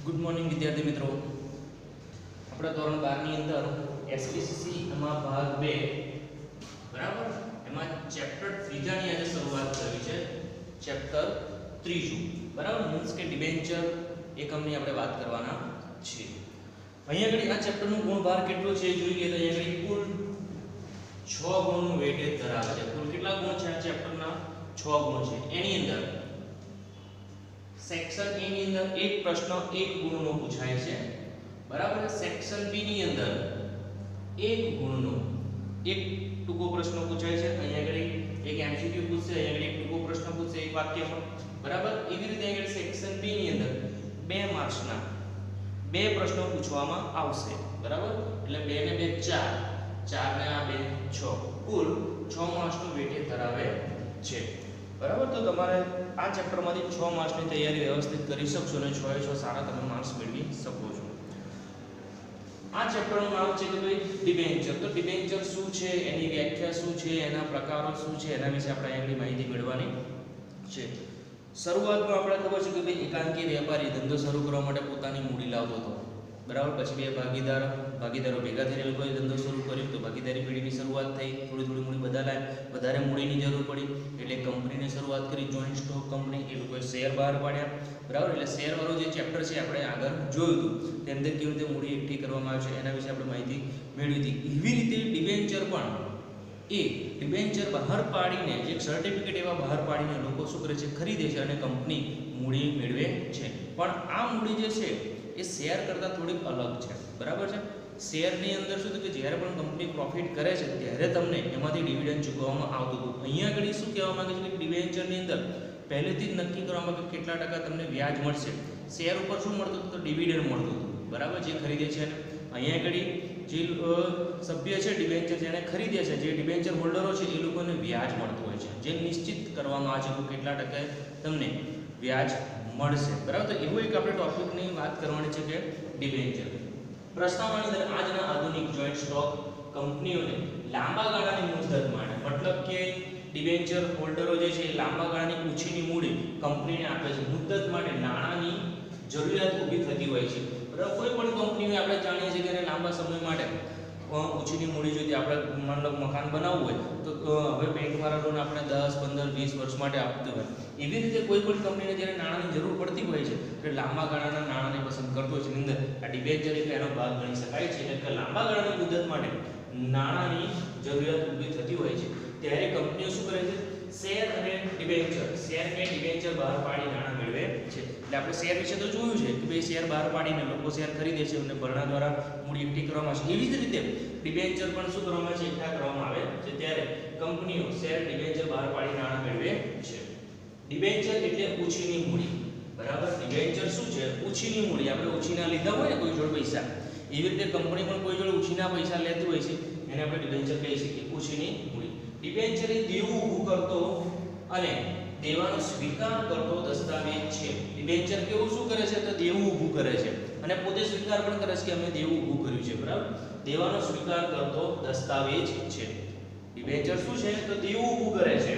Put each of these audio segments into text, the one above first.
Good morning વિદ્યાર્થી મિત્રો, આપણે ધોરણ 12 ની અંદર એસપીસીસી એમાં ભાગ 2 બરાબર, એમાં ચેપ્ટર 3 ની આજે શરૂઆત કરી છે. ચેપ્ટર 3 બરાબર, મીન્સ કે ડિબેન્ચર એકમની આપણે વાત કરવાના છીએ. અહીંયા આગળ આ ચેપ્ટરનું ગુણભાર કેટલો છે જોઈએ તો અહીંયા આગળ કુલ 6 ગુણનું વેટેજ ધરાવે છે. કુલ કેટલા ગુણ છે આ ચેપ્ટરના? 6 ગુણ છે. એની અંદર સેક્શન A ની અંદર એક પ્રશ્ન 1 ગુણનો પૂછાય છે બરાબર. સેક્શન B ની અંદર 1 ગુણનો એક ટૂંકો પ્રશ્ન પૂછાય છે. અહીંયા આગળ એક MCQ પૂછશે, અહીંયા આગળ એક ટૂંકો પ્રશ્ન પૂછશે એક વાક્યમાં બરાબર. એવી રીતે અહીંયા આગળ સેક્શન B ની અંદર 2 માર્ક્સના 2 પ્રશ્નો પૂછવામાં આવશે બરાબર. એટલે 2 ને 2 4, 4 ને આ 2 6, કુલ 6 માર્ક્સનું વેટેજ ધરાવે છે બરાબર. તો તમારે આ ચેપ્ટરમાંથી 6 માર્ક્સની તૈયારી વ્યવસ્થિત કરી શકશો અને 6 એ 6 સારા તમે માર્ક્સ મેળવી શકો છો. આ ચેપ્ટરનું નામ છે કે ભાઈ ડિબેન્ચર. તો ડિબેન્ચર શું છે, એની વ્યાખ્યા શું છે, એના પ્રકારો શું છે, એના વિશે આપણે અહીંની માહિતી મેળવવાની છે. શરૂઆતમાં આપણે ખબર છે કે ભાઈ એકાંકી વેપારી ધંધો શરૂ કરવા માટે પોતાની મૂડી લાવતો હતો બરાબર. પછી બે ભાગીદારો ભેગા થઈને લોકોએ ધંધો શરૂ કર્યો તો ભાગીદારી પેઢીની શરૂઆત થઈ. થોડી મૂડી બધા લાવ્યા, વધારે મૂડીની જરૂર પડી એટલે કંપનીની શરૂઆત કરી, જોઈન્ટ સ્ટોક કંપની. એ લોકોએ શેર બહાર પાડ્યા બરાબર. એટલે શેર વાળો જે ચેપ્ટર છે આપણે આગળ જોયું હતું, તેની અંદર કેવી રીતે મૂડી એકઠી કરવામાં આવે છે એના વિશે આપણે માહિતી મેળવી હતી. એવી રીતે ડિબેન્ચર પણ ડિબેન્ચર બહાર પાડીને એક સર્ટિફિકેટ એવા બહાર પાડીને લોકો શું કરે છે, ખરીદે છે અને કંપની મૂડી મેળવે છે. પણ આ મૂડી જે છે એ શેર કરતાં થોડીક અલગ છે બરાબર છે. શેરની અંદર શું કે જ્યારે પણ કંપની પ્રોફિટ કરે છે ત્યારે તમને એમાંથી ડિવિડન્ડ ચૂકવવામાં આવતું હતું. અહીંયા આગળ શું કહેવા માંગે છે કે ડિબેન્ચરની અંદર પહેલેથી જ નક્કી કરવામાં કે કેટલા ટકા તમને વ્યાજ મળશે. શેર ઉપર શું મળતું હતું? તો ડિવિડન્ડ મળતું હતું બરાબર, જે ખરીદે છે એને. અહીંયા આગળ જે સભ્ય છે ડિબેન્ચર જેને ખરીદે છે, જે ડિબેન્ચર હોલ્ડરો છે એ લોકોને વ્યાજ મળતું હોય છે, જે નિશ્ચિત કરવામાં આવે છે કે કેટલા ટકા તમને વ્યાજ મળશે બરાબર. તો એવું એક આપણે ટોપિકની વાત કરવાની છે કે ડિબેન્ચર. પ્રસ્તાવનાની અંદર આજના આધુનિક જોઈન્ટ સ્ટોક કંપનીઓને લાંબા ગાળાની મુદત માટે, મતલબ કે ડિબેન્ચર હોલ્ડરો જે છે એ લાંબા ગાળાની ઓછીની મૂડી કંપનીને આપે છે. મુદત માટે નાણાંની જરૂરિયાત ઊભી થતી હોય છે બરાબર. કોઈ પણ કંપનીઓ આપણે જાણીએ છીએ કે એને લાંબા સમય માટે ઓછીની મૂડી જોઈતી. આપણે મતલબ મકાન બનાવવું હોય તો હવે બેંકવાળા લોન આપણે 10, 15, 20 વર્ષ માટે આપતું હોય. એવી રીતે કોઈ પણ કંપનીને જ્યારે નાણાંની જરૂર પડતી હોય છે એટલે લાંબા ગાળાના નાણાંને પસંદ કરતો હોય છે. એની અંદર આ ડિબેન્ચર એટલે એનો ભાગ ગણી શકાય છે. એટલે લાંબા ગાળાની મુદત માટે નાણાંની જરૂરિયાત ઊભી થતી હોય છે ત્યારે કંપનીઓ શું કરે છે? શેર અને ડિબેન્ચર બહાર પાડી નાણાં મેળવે છે. એટલે આપણે શેર વિશે તો જોયું છે કે ભાઈ શેર બહાર પાડીને લોકો શેર ખરીદે છે અને ભરણા દ્વારા મૂડી એકઠી કરવામાં આવે છે. એવી જ રીતે ડિબેન્ચર પણ શું કરવામાં આવે છે? એકઠા કરવામાં આવે છે. ત્યારે કંપનીઓ શેર ડિબેન્ચર બહાર પાડી નાણાં મેળવે છે. ડિબેન્ચર એટલે ઓછીની મૂડી બરાબર. ડિબેન્ચર શું છે? ઓછીની મૂડી. આપણે ઓછીના લીધા હોય ને કોઈ જોડે પૈસા, એવી રીતે કંપની પણ કોઈ જોડે ઓછીના પૈસા લેતી હોય છે એને આપણે ડિબેન્ચર કહી શકીએ, ઓછીની મૂડી. ડિબેન્ચર એ દેવું ઊભું કરતો અને દેવાનો સ્વીકાર કરતો દસ્તાવેજ છે. ડિબેન્ચર કેવું શું કરે છે? તો દેવું ઊભું કરે છે અને પોતે સ્વીકાર પણ કરે છે કે અમે દેવું ઊભું કર્યું છે બરાબર. દેવાનો સ્વીકાર કરતો દસ્તાવેજ છે. ડિબેન્ચર શું છે? તો દેવું ઊભું કરે છે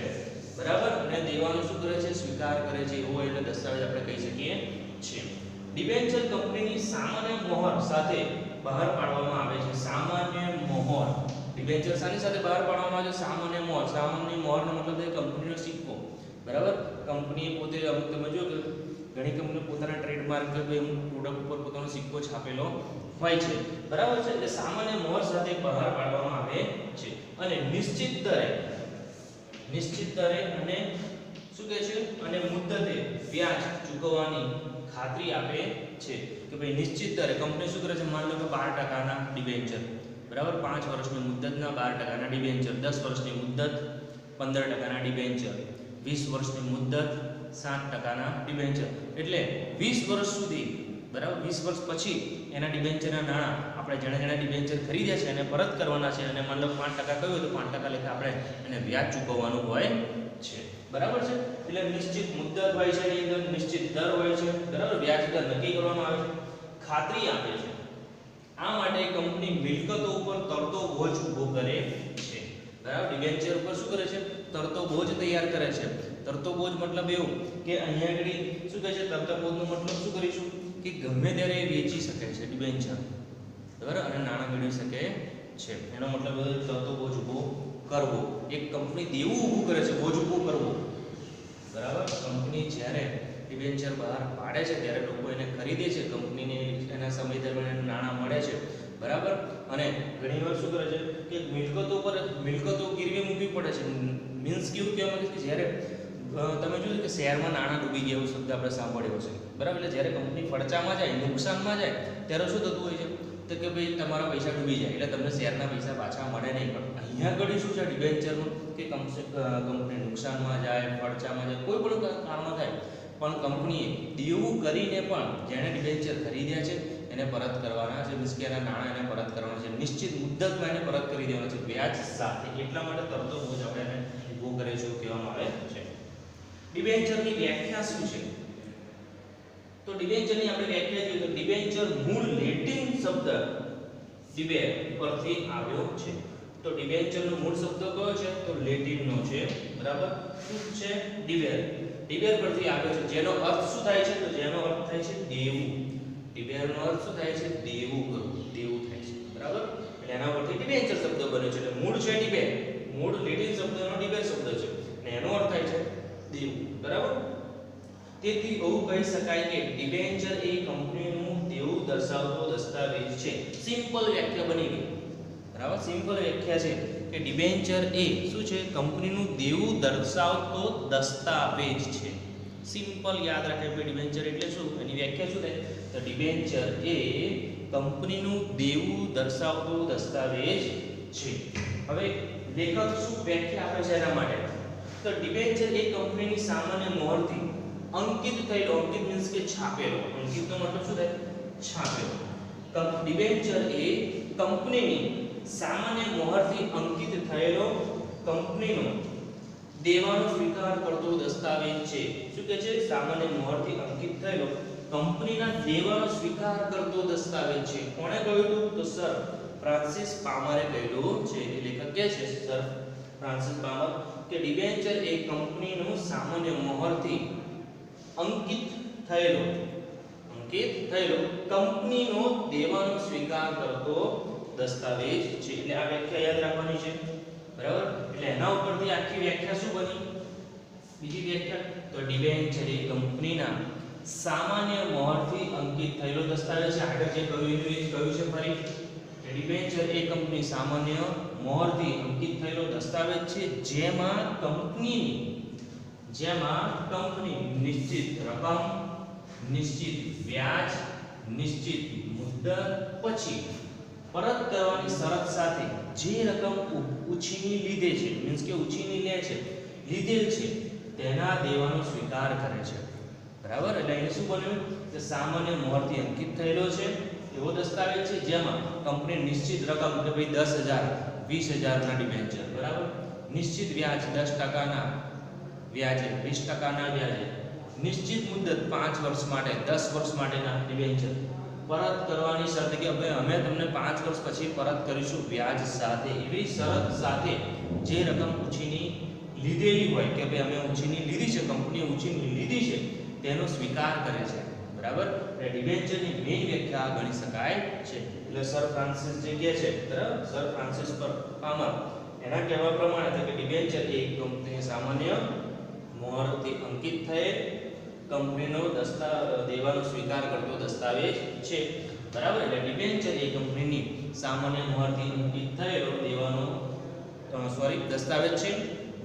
બરાબર, અને દેવાનો શું કરે છે? સ્વીકાર કરે છે. એવો એટલે દસ્તાવેજ આપણે કહી શકીએ છીએ. ડિબેન્ચર કંપનીની સામાન્ય મોહર સાથે બહાર પાડવામાં આવે છે. સામાન્ય મોહર. ડિબેન્ચર શાની સાથે બહાર પાડવામાં આવે છે? સામાન્ય મોહર. સામાન્ય મોહરનો મતલબ છે કંપનીનો સિક્કો બરાબર. કંપની પોતે અમુક તમે જો કે ઘણી કંપનીઓ પોતાના ટ્રેડમાર્ક કે પ્રોડક્ટ ઉપર પોતાનો સિક્કો છાપેલો હોય છે બરાબર છે. એટલે સામાન્ય મોહર સાથે બહાર પાડવામાં આવે છે અને નિશ્ચિત દરે અને શું કહે છે? અને મુદ્દતે વ્યાજ ચૂકવવાની ખાતરી આપે છે કે ભાઈ નિશ્ચિત દરે કંપની શું કરે છે? માની લો કે 12% ડિબેન્ચર બરાબર, 5 વર્ષની મુદ્દતના 12% ડિબેન્ચર, 10 વર્ષની મુદ્દત 15% ડિબેન્ચર, 20 વર્ષની મુદ્દત 7% ડિબેન્ચર. એટલે 20 વર્ષ સુધી બરાબર, 20 વર્ષ પછી એના ડિબેન્ચરના નાણાં આપણે જેણે ડિબેન્ચર ખરીદ્યા છે એને પરત કરવાના છે અને મતલબ 5% કહ્યું તો 5% લેખા આપણે એને વ્યાજ ચૂકવવાનું હોય છે બરાબર છે. એટલે નિશ્ચિત મુદ્દત હોય છે, એની અંદર નિશ્ચિત દર હોય છે બરાબર. વ્યાજ દર નક્કી કરવામાં આવે છે, ખાતરી આપે છે. આ માટે કંપની મિલકતો ઉપર તરતો બોજ ઊભો કરે છે બરાબર. ડિબેન્ચર ઉપર શું કરે છે? તરતો બોજ તૈયાર કરે છે. તરતો બોજ મતલબ એવું કે અહીંયા આગળ શું કહે છે? તરતા બોજનો મતલબ શું કરીશું કે ગમે ત્યારે વેચી શકે છે ડિબેન્ચર, બરાબર, અને નાણાં મેળવી શકે છે. એનો મતલબ તરતો બોજ ઊભો કરવો. એક કંપની દેવું ઊભું કરે છે, બોજ ઊભો કરવો, બરાબર. કંપની જ્યારે ડિબેન્ચર બહાર પાડે છે ત્યારે લોકો એને ખરીદે છે, કંપનીને એના સમય દરમિયાન નાણાં મળે છે, બરાબર. અને ઘણીવાર શું કરે છે કે મિલકતો ગીરવે મૂકવી પડે છે. મીન્સ કેવું કહેવા માંગે છે કે જ્યારે તમે જોયું કે શેરમાં નાણાં ડૂબી ગયા એવો શબ્દ આપણે સાંભળ્યો છે, બરાબર. એટલે જ્યારે કંપની ફડચામાં જાય, નુકસાનમાં જાય ત્યારે શું થતું હોય છે તો કે ભાઈ તમારા પૈસા ડૂબી જાય એટલે તમને શેરના પૈસા પાછા મળે નહીં. પણ અહીંયા આગળ શું છે ડિબેન્ચરનું કે કંપની નુકસાનમાં જાય, ફડચામાં જાય, કોઈ પણ કારણ થાય પણ કંપનીએ દેવું કરીને પણ જેણે ડિબેન્ચર ખરીદ્યા છે એને પરત કરવાના છે. મીન્સ કે એના નાણાં એને પરત કરવાના છે, નિશ્ચિત મુદ્દતમાં એને પરત કરી દેવાના છે વ્યાજ સાથે. એટલા માટે તરતો બોજ આપણે એને ઊભો કરે છે કહેવામાં આવે છે. ડિબેન્ચરની વ્યાખ્યા શું છે? તો ડિબેન્ચરની આપણે વ્યાખ્યા જોઈએ તો ડિબેન્ચર મૂળ લેટિન શબ્દ ડિબેર પરથી આવ્યો છે. તો ડિબેન્ચરનો મૂળ શબ્દ કયો છે? તો લેટિનનો છે, બરાબર. શું છે? ડિબેર. ડિબેર પરથી આવ્યો છે, જેનો અર્થ શું થાય છે? તો જેનો અર્થ થાય છે દેવું. ડિબેરનો અર્થ શું થાય છે? દેવું કરવું, દેવું થાય છે, બરાબર. એટલે એના પરથી ડિબેન્ચર શબ્દ બન્યો છે. એટલે મૂળ છે ડિબેર, મૂળ લેટિન શબ્દનો ડિબેર શબ્દ છે અને એનો અર્થ થાય છે દેવું, બરાબર. તેથી એવું કહી શકાય કે ડિબેન્ચર એ કંપનીનું દેવું દર્શાવતો દસ્તાવેજ છે. સિમ્પલ વ્યાખ્યા બની ગઈ, બરાબર. સિમ્પલ વ્યાખ્યા છે કે ડિબેન્ચર એ શું છે? કંપનીનું દેવું દર્શાવતો દસ્તાવેજ છે. સિમ્પલ યાદ રાખે કે ડિબેન્ચર એટલે શું, એની વ્યાખ્યા શું થાય? તો ડિબેન્ચર એ કંપનીનું દેવું દર્શાવતો દસ્તાવેજ છે. હવે લેખક શું વ્યાખ્યા આપે છે એના માટે? તો ડિબેન્ચર એ કંપનીની સામાન્ય મોહરથી અંકિત થયેલો, અંકિત મીન્સ કે છાપેલો, અંકિતનો મતલબ શું થાય? છાપેલો. ડિબેન્ચર એ કંપનીની સામાન્ય મોહરથી અંકિત થયેલો કંપનીનો દેવાનો સ્વીકાર કરતો દસ્તાવેજ છે. શું કહે છે? સામાન્ય મોહરથી અંકિત થયેલો કંપનીના દેવાનો સ્વીકાર કરતો દસ્તાવેજ છે. કોણે કહ્યું હતું? તો સર ફ્રાન્સિસ પામરે કહ્યું છે. એ લેખક કહે છે સર ફ્રાન્સિસ પામર કે ડિબેન્ચર એ કંપનીનો સામાન્ય મોહરથી અંકિત થયેલો કંપનીનો દેવાનો સ્વીકાર કરતો દસ્તાવેજ છે. એટલે આ વ્યાખ્યા યાદ રાખવાની છે, બરાબર. એટલે એના ઉપરથી આખી વ્યાખ્યા શું બની? બીજી વ્યાખ્યા તો ડિબેન્ચર એ કંપનીના સામાન્ય મોહરથી અંકિત થયેલો દસ્તાવેજ છે. આગળ જે કહ્યું એ કહ્યું છે ફરી. ડિબેન્ચર એ કંપની સામાન્ય મોહરથી અંકિત થયેલો દસ્તાવેજ છે જેમાં કંપની નિશ્ચિત રકમ, નિશ્ચિત વ્યાજ, નિશ્ચિત મુદ્દત પછી પરત કરવાની શરત સાથે જે રકમ ઉછીની લીધે છે, મીન્સ કે ઉછીની લીધેલ છે તેના દેવાનો સ્વીકાર કરે છે, બરાબર. એટલે અહીં શું બન્યું કે સામાન્ય મોહરથી અંકિત થયેલો છે એવો દસ્તાવેજ છે જેમાં કંપની નિશ્ચિત રકમ કે ભાઈ 10,000 20,000 ના ડિબેન્ચર, બરાબર. નિશ્ચિત વ્યાજ 10% વ્યાજે, 20% વ્યાજે, નિશ્ચિત મુદ્દત 5 વર્ષ માટે, 10 વર્ષ માટેના ડિબેન્ચર પરત કરવાની શરત કે ભાઈ અમે તમને 5 વર્ષ પછી પરત કરીશું વ્યાજ સાથે. એવી શરત સાથે જે રકમ ઉછીની લીધેલી હોય કે ભાઈ અમે ઉછીની લીધી છે, કંપનીએ ઉછીની લીધી છે તેનો સ્વીકાર કરે છે, બરાબર. એટલે ડિબેન્ચરની મેઇન વ્યાખ્યા ગણી શકાય છે. એટલે સર ફ્રાન્સિસ જે કહે છે, બરાબર, સર ફ્રાન્સિસ પામર એના કહેવા પ્રમાણે કે ડિબેન્ચર એ કંપની સામાન્ય મોહરથી અંકિત થયેલ કંપનીનો દેવાનો સ્વીકાર કરતો દસ્તાવેજ છે, બરાબર. એટલે ડિબેન્ચર એ કંપનીની સામાન્ય મોહરથી અંકિત થયેલો દેવાનો દસ્તાવેજ છે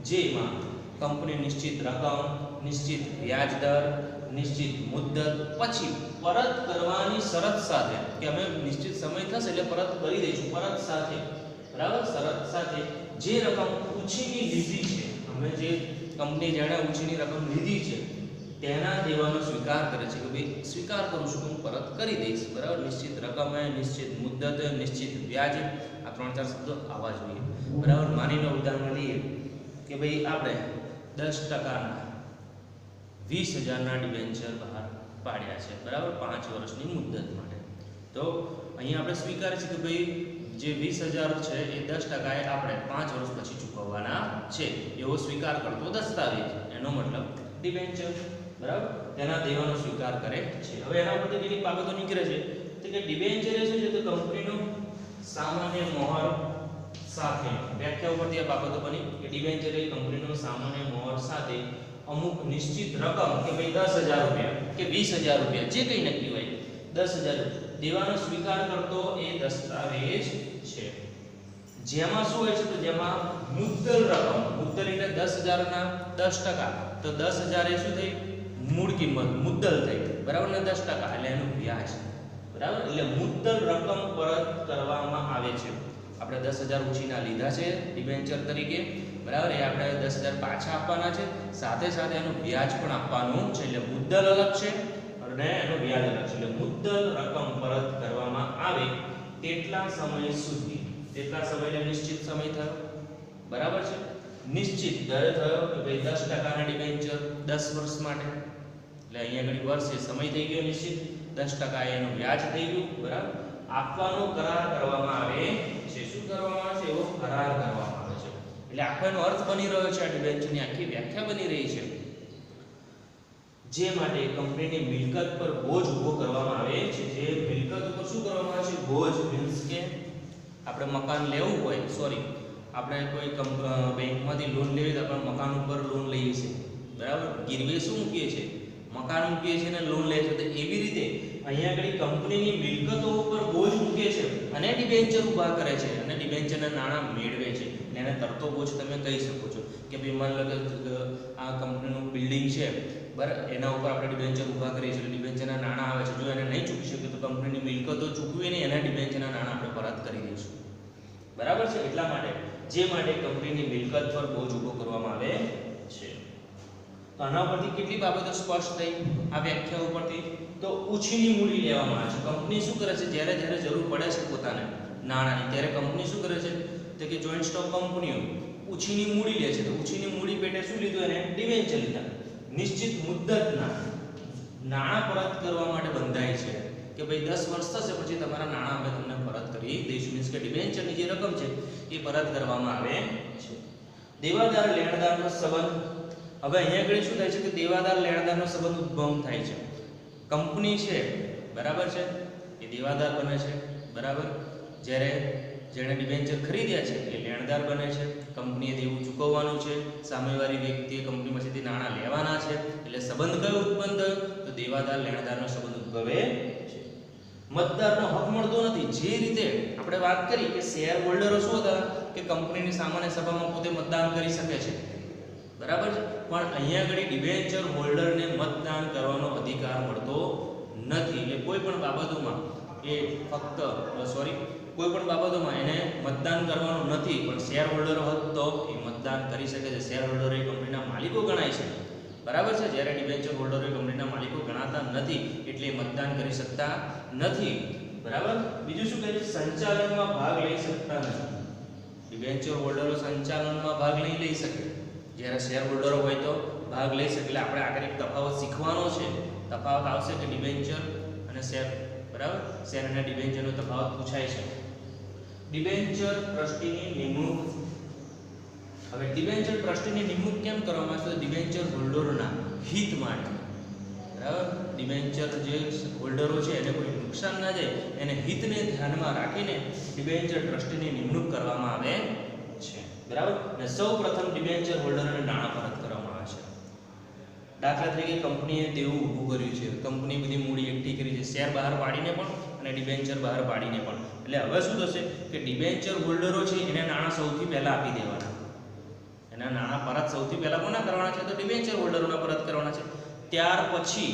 જેમાં કંપની નિશ્ચિત રકમ, નિશ્ચિત વ્યાજ દર, નિશ્ચિત મુદ્દત પછી પરત કરવાની શરત સાથે કે અમે નિશ્ચિત સમય થશે એટલે પરત કરી દઈશું, પરત સાથે, બરાબર, શરત સાથે જે રકમ ઉછીની લીધી છે, અમે જે કંપની જેણે ઉછીની રકમ લીધી છે તેના દેવાનો સ્વીકાર કરે છે કે ભાઈ સ્વીકાર કરું છું, હું પરત કરી દઈશ, બરાબર. નિશ્ચિત રકમ, નિશ્ચિત મુદ્દત, નિશ્ચિત વ્યાજ, આ 3-4 શબ્દો આવવા જોઈએ, બરાબર. માની લો ઉદાહરણ લઈએ કે ભાઈ આપણે 10%ના 20,000 ના ડિબેન્ચર બહાર પાડ્યા છે, બરાબર, 5 વર્ષની મુદ્દત માટે. તો અહીંયા આપણે સ્વીકારીએ છીએ કે ભાઈ જે 20,000 છે એ 10% એ આપણે 5 વર્ષ પછી ચૂકવવાના છે એવો સ્વીકાર કરતો દસ્તાવેજ, એનો મતલબ ડિબેન્ચર, બરાબર, તેના દેવાનો સ્વીકાર કરે છે. હવે એના પરથી કેટલીક બાબતો નીકળે છે તો કે ડિબેન્ચર એ શું છે તો કંપનીનો સામાન્ય મોહર સાથે, વ્યાખ્યા ઉપરથી આ બાબતો બની કે ડિબેન્ચર એ કંપનીનો સામાન્ય મોહર સાથે અમુક નિશ્ચિત રકમ કે ભાઈ 10,000 રૂપિયા કે 20,000 રૂપિયા જે કંઈ નક્કી હોય 10,000 દેવાનો સ્વીકાર કરતો એ દસ્તાવેજ છે. જેમાં શું હોય છે તો જેમાં મુદ્દલ રકમ, મુદ્દલ એટલે 10,000 ના 10%, તો 10,000 એ શું થઈ મૂળ કિંમત મુદ્દલ થઈ, બરાબર ને 10% એટલે એનું વ્યાજ, બરાબર. એટલે મુદ્દલ રકમ પરત કરવામાં આવે છે. આપણે 10,000 ઉછીના લીધા છે ડિબેન્ચર તરીકે, બરાબર, એ આપણે 10,000 પાછા આપવાના છે, સાથે સાથે એનું વ્યાજ પણ આપવાનું છે. એટલે મુદ્દલ અલગ છે અને એનો વ્યાજ અલગ છે. એટલે મુદ્દલ રકમ પરત કરવામાં આવે તેટલા સમય સુધી, તેટલા સમય એટલે નિશ્ચિત સમય થયો, બરાબર છે. નિશ્ચિત દર થયો કે ભાઈ 10% ના ડિબેન્ચર 10 વર્ષ માટે, એટલે અહીંયા ઘણી વર્ષ છે સમય થઈ ગયો નિશ્ચિત, 10% એનું વ્યાજ થઈ ગયું, બરાબર. આપવાનો કરાર કરવામાં આવે છે. શું કરવામાં આવે છે? એવો કરાર કરવામાં આવે છે. એટલે આખો એનો અર્થ બની રહ્યો છે, આ ડિબેન્ચરની આખી વ્યાખ્યા બની રહી છે. જે માટે કંપનીની મિલકત પર બોજ ઊભો કરવામાં આવે છે. જે મિલકત ઉપર શું કરવામાં આવે છે? બોજ, મીન્સ કે આપણે મકાન લેવું હોય, સોરી, આપણે કોઈ બેંકમાંથી લોન લેવી તો આપણે મકાન ઉપર લોન લઈએ છીએ, બરાબર. ગીરવે શું મૂકીએ છીએ? મકાન મૂકીએ છીએ અને લોન લઈએ છીએ. તો એવી રીતે અહીંયા આગળ કંપનીની મિલકતો ઉપર બોજ મૂકે છે અને ડિબેન્ચર ઊભા કરે છે અને ડિબેન્ચરના નાણાં મેળવે છે. એને તરતો બોજ તમે કહી શકો છો કે ભાઈ માન લો કે આ કંપનીનું બિલ્ડિંગ છે, બરાબર, એના ઉપર આપણે ડિબેન્ચર ઊભા કરીએ છીએ, ડિબેન્ચરના નાણાં આવે છે. જો એને નહીં ચૂકવી શકે તો કંપનીની મિલકતો ચૂકવી નહીં, એના ડિબેન્ચરના નાણાં આપણે પરત કરી દઈશું, બરાબર છે. એટલા માટે જે માટે કંપનીની મિલકત પર બોજ ઊભો કરવામાં આવે છે. તો આના પરથી કેટલી બાબતો સ્પષ્ટ થઈ આ વ્યાખ્યા ઉપરથી? તો ઉછીની મૂડી લેવામાં આવે છે. કંપની શું કરે છે? જ્યારે જ્યારે જરૂર પડે છે પોતાને નાણાંની, ત્યારે કંપની શું કરે છે તો કે જોઈન્ટ સ્ટોક કંપનીઓ ઉછીની મૂડી લે છે. તો ઉછીની મૂડી પેટે શું લીધું? એને ડિબેન્ચર લીધા. નિશ્ચિત મુદ્દતના નાણાં પરત કરવા માટે બંધાય છે કે ભાઈ 10 વર્ષ થશે પછી તમારા નાણાં અમે તમને પરત કરી દઈશું. મીન્સ કે ડિબેન્ચરની જે રકમ છે એ પરત કરવામાં આવે છે. દેવાદાર લેણદારનો સંબંધ. હવે અહીંયા આગળ શું થાય છે કે દેવાદાર લેણદારનો સંબંધ ઉદ્ભવ થાય છે. કંપની છે, બરાબર છે, એ દેવાદાર બને છે, બરાબર. જ્યારે જેણે ડિબેન્ચર ખરીદ્યા છે એ લેણદાર બને છે. કંપનીએ દેવું ચૂકવવાનું છે, સામેવાળી વ્યક્તિએ કંપની પાસેથી નાણાં લેવાના છે. એટલે સંબંધ કયો ઉત્પન્ન થયો? તો દેવાદાર લેણદારનો સંબંધ ઉદ્ભવે છે. મતદારનો હક મળતો નથી. જે રીતે આપણે વાત કરી કે શેર હોલ્ડરો શું હતા કે કંપનીની સામાન્ય સભામાં પોતે મતદાન કરી શકે છે, બરાબર છે. પણ અહીંયા આગળ ડિબેન્ચર હોલ્ડરને મતદાન કરવાનો અધિકાર મળતો નથી. એટલે કોઈ પણ બાબતોમાં એ ફક્ત કોઈ પણ બાબતોમાં એને મતદાન કરવાનું નથી, પણ શેર હોલ્ડરો હોત તો એ મતદાન કરી શકે છે. શેર હોલ્ડરો એ કંપનીના માલિકો ગણાય છે, બરાબર છે. જ્યારે ડિબેન્ચર હોલ્ડરો એ કંપનીના માલિકો ગણાતા નથી એટલે મતદાન કરી શકતા નથી, બરાબર. બીજું શું કહે છે? સંચાલનમાં ભાગ લઈ શકતા નથી. ડિબેન્ચર હોલ્ડરો સંચાલનમાં ભાગ નહીં લઈ શકે, જ્યારે શેર હોલ્ડરો હોય તો ભાગ લઈ શકે. એટલે આપણે આગળ એક તફાવત શીખવાનો છે. તફાવત આવશે કે ડિબેન્ચર અને શેર, બરાબર. શેર અને ડિબેન્ચરનો તફાવત પૂછાય છે. ડિબેન્ચર ટ્રસ્ટીની નિમણૂક. હવે ડિબેન્ચર ટ્રસ્ટીની નિમણૂક કેમ કરવામાં આવે છે? ડિબેન્ચર હોલ્ડરોના હિત માટે, બરાબર. ડિબેન્ચર જે હોલ્ડરો છે એને કોઈ નુકસાન ના જાય, એને હિતને ધ્યાનમાં રાખીને ડિબેન્ચર ટ્રસ્ટીની નિમણૂક કરવામાં આવે છે, બરાબર. અને સૌપ્રથમ ડિબેન્ચર હોલ્ડરોને નાણાં પરત કરવામાં આવે છે. દાખલા તરીકે કંપનીએ દેવું ઊભું કર્યું છે, કંપની બધી મૂડી એકઠી કરી છે, શેર બહાર પાડીને પણ અને ડિબેન્ચર બહાર પાડીને પણ. એટલે હવે શું થશે કે ડિબેન્ચર હોલ્ડરો છે એને નાણાં સૌથી પહેલા આપી દેવાના. એના નાણાં પરત સૌથી પહેલા કોના કરવાના છે? તો ડિબેન્ચર હોલ્ડરોને પરત કરવાના છે. ત્યાર પછી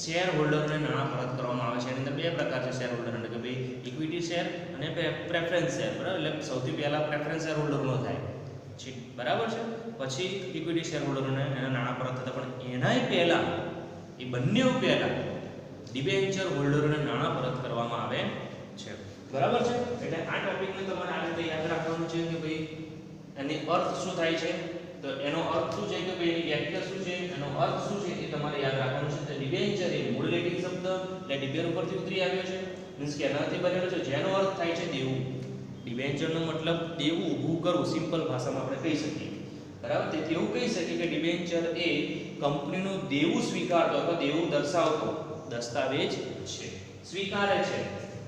શેર હોલ્ડરોને નાણાં પરત કરવામાં આવે છે. એની અંદર બે પ્રકાર છે શેર હોલ્ડરોને, કે ભાઈ ઇક્વિટી શેર અને પ્રેફરન્સ શેર, બરાબર. એટલે સૌથી પહેલા પ્રેફરન્સ શેર હોલ્ડરનો થાય છે, બરાબર છે. પછી ઇક્વિટી શેર હોલ્ડરોને એના નાણાં પરત થતા. પણ એનાય પહેલા, એ બંને પહેલા ડિબેન્ચર હોલ્ડરોને નાણાં પરત કરવામાં આવે છે, બરાબર છે. એટલે આ ટોપિકને તમારે આ રીતે યાદ રાખવાનું છે કે ભાઈ એની અર્થ શું થાય છે, તો એનો અર્થ શું છે કે ભાઈ એની વ્યાખ્યા શું છે, એનો અર્થ શું છે એ તમારે યાદ રાખવાનું છે. તો ડિબેન્ચર એ મૂળ લેટિન શબ્દ એટલે ડિબેર ઉપરથી ઉતરી આવ્યો છે, મીન્સ કે એનાથી બનેલો છે, જેનો અર્થ થાય છે દેવું. ડિબેન્ચરનો મતલબ દેવું ઊભું કરવું, સિમ્પલ ભાષામાં આપણે કહી શકીએ. બરાબર. તેથી એવું કહી શકીએ કે ડિબેન્ચર એ કંપનીનું દેવું સ્વીકારતો અથવા દેવું દર્શાવતો દસ્તાવેજ છે. સ્વીકારે છે,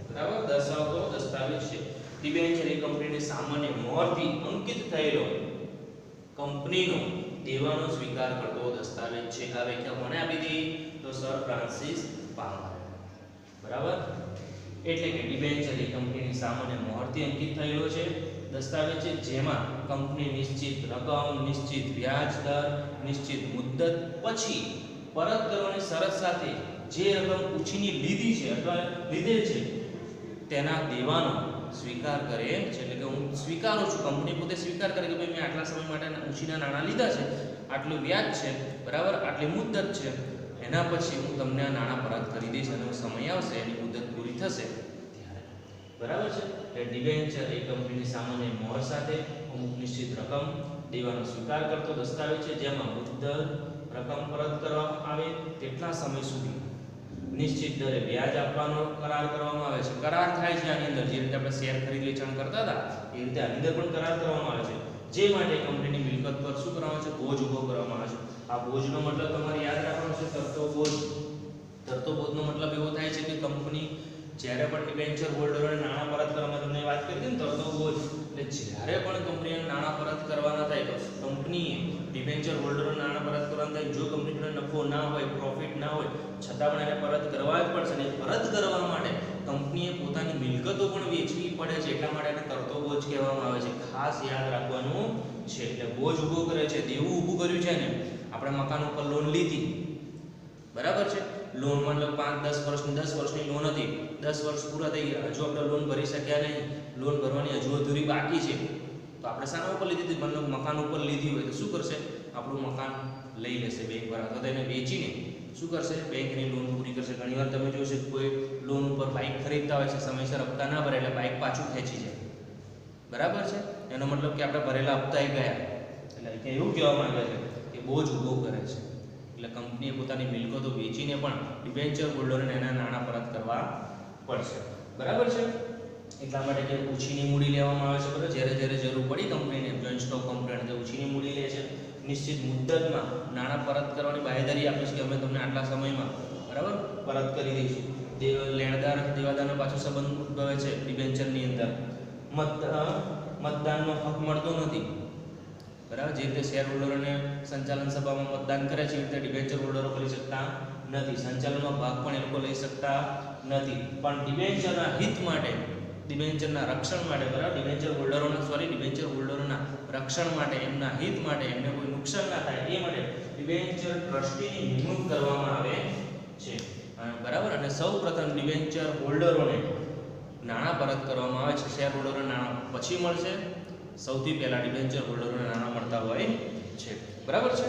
બરાબર, દર્શાવતો દસ્તાવેજ છે. ડિબેન્ચર એ કંપનીની સામાન્ય મોહરથી અંકિત થયેલો કંપનીનો દેવાનો સ્વીકાર કરતો દસ્તાવેજ છે. આ વ્યાખ્યા કોને આપી હતી? તો સર ફ્રાન્સિસ પામરે. બરાબર. એટલે કે ડિબેન્ચર એ કંપનીની સામાન્ય મોહરથી અંકિત થયેલો છે દસ્તાવેજ છે, જેમાં કંપની નિશ્ચિત રકમ, નિશ્ચિત વ્યાજ દર, નિશ્ચિત મુદ્દત પછી પરત કરવાની શરત સાથે જે રકમ ઉછીની લીધી છે અથવા લીધેલ છે તેના દેવાનો સ્વીકાર કરે છે. એટલે કે હું સ્વીકારું છું, કંપની પોતે સ્વીકાર કરે કે ભાઈ મેં આટલા સમય માટે ઉછીના નાણાં લીધા છે, આટલું વ્યાજ છે, બરાબર, આટલી મુદ્દત છે, એના પછી હું તમને આ નાણાં પરત કરી દઈશ અને સમય આવશે એની મુદ્દત પૂરી થશે ત્યારે. બરાબર છે. એટલે ડિબેન્ચર એ કંપનીની સામાન્ય મોહર સાથે અમુક નિશ્ચિત રકમ દેવાનો સ્વીકાર કરતો દસ્તાવેજ છે, જેમાં મુદ્દત રકમ પરત કરવામાં આવે તેટલા સમય સુધી નિશ્ચિત દરે વ્યાજ આપવાનો કરાર કરવામાં આવે છે. કરાર થાય છે આની અંદર, જે રીતે આપણે શેર ખરીદ વેચાણ કરતા હતા એ રીતે આની અંદર પણ કરાર કરવામાં આવે છે, જે માટે કંપનીની મિલકત પર શું કરવામાં આવે છે? બોજ ઊભો કરવામાં આવે છે. આ બોજનો મતલબ તમારે યાદ રાખવાનો છે, તરતો બોજ. તરતો બોજનો મતલબ એવો થાય છે કે કંપની જ્યારે પણ ડિબેન્ચર હોલ્ડરોને નાણાં પરત કરવામાં, તમને વાત કરી હતી ને તરતો બોજ, એટલે જ્યારે પણ કંપનીને નાણાં પરત કરવાના થાય તો કંપનીએ ડિબેન્ચર હોલ્ડરોને નાણાં પરત કરવાના થાય, જો કંપનીને નફો ના હોય, પ્રોફિટ ના હોય, છતાં પણ એને પરત કરવા જ પડશે. ને પરત કરવા માટે કંપનીએ પોતાની મિલકતો પણ વેચવી પડે છે, એટલા માટે એને તરતો બોજ કહેવામાં આવે છે. ખાસ યાદ રાખવાનું છે. એટલે બોજ ઊભો કરે છે, દેવું ઊભું કર્યું છે ને. આપણે મકાન ઉપર લોન લીધી, બરાબર છે. લોન મતલબ 5-10 વર્ષની લોન હતી, 10 વર્ષ પૂરા થઈ ગયા, હજુ આપણે લોન ભરી શક્યા નહીં, લોન ભરવાની હજુ અધૂરી બાકી છે, તો આપણે શાના ઉપર લીધી હતી? મતલબ મકાન ઉપર લીધી હોય તો શું કરશે? આપણું મકાન લઈ લેશે બેંક વાળા, અથવા તો એને વેચીને શું કરશે? બેંકની લોન પૂરી કરશે. ઘણીવાર તમે જોશો કોઈ લોન ઉપર બાઇક ખરીદતા હોય છે, સમયસર હપ્તા ના ભરે એટલે બાઇક પાછું ખેંચી જાય, બરાબર છે. એનો મતલબ કે આપણે ભરેલા હપ્તા ગયા. એટલે એવું કહેવા માંગે છે કે બોજ ઊભો કરે છે. એટલે કંપનીએ પોતાની મિલકતો વેચીને પણ ડિબેન્ચર હોલ્ડરોને એના નાણાં પરત કરવા પડશે, બરાબર છે. એટલા માટે કે ઉછીની મૂડી લેવામાં આવે છે, બરાબર. જ્યારે જરૂર પડી કંપનીને, જોઈન્ટ સ્ટોક કંપનીને, તો ઉછીની મૂડી લે છે. નિશ્ચિત મુદ્દતમાં નાણાં પરત કરવાની બાંહેધરી આપે છે કે અમે તમને આટલા સમયમાં, બરાબર, પરત કરી દઈશું. લેણદાર દેવાદારનો પાછો સંબંધ ઉદ્ભવે છે ડિબેન્ચરની અંદર. મતદાનનો હક મળતો નથી, બરાબર. જે રીતે શેર હોલ્ડરોને સંચાલન સભામાં મતદાન કરે છે, એ રીતે ડિબેન્ચર હોલ્ડરો કરી શકતા નથી. સંચાલનમાં ભાગ પણ એ લોકો લઈ શકતા નથી. પણ ડિબેન્ચરના હિત માટે, ડિબેન્ચરના રક્ષણ માટે, બરાબર, ડિબેન્ચર હોલ્ડરોના રક્ષણ માટે, એમના હિત માટે, એમને કોઈ નુકસાન ના થાય એ માટે ડિબેન્ચર ટ્રસ્ટીની નિમણૂક કરવામાં આવે છે, બરાબર. અને સૌપ્રથમ ડિબેન્ચર હોલ્ડરોને નાણાં પરત કરવામાં આવે છે. શેર હોલ્ડરોને નાણાં પછી મળશે, સૌથી પહેલા ડિબેન્ચર હોલ્ડરોને નાણાં મળતા હોય છે, બરાબર છે.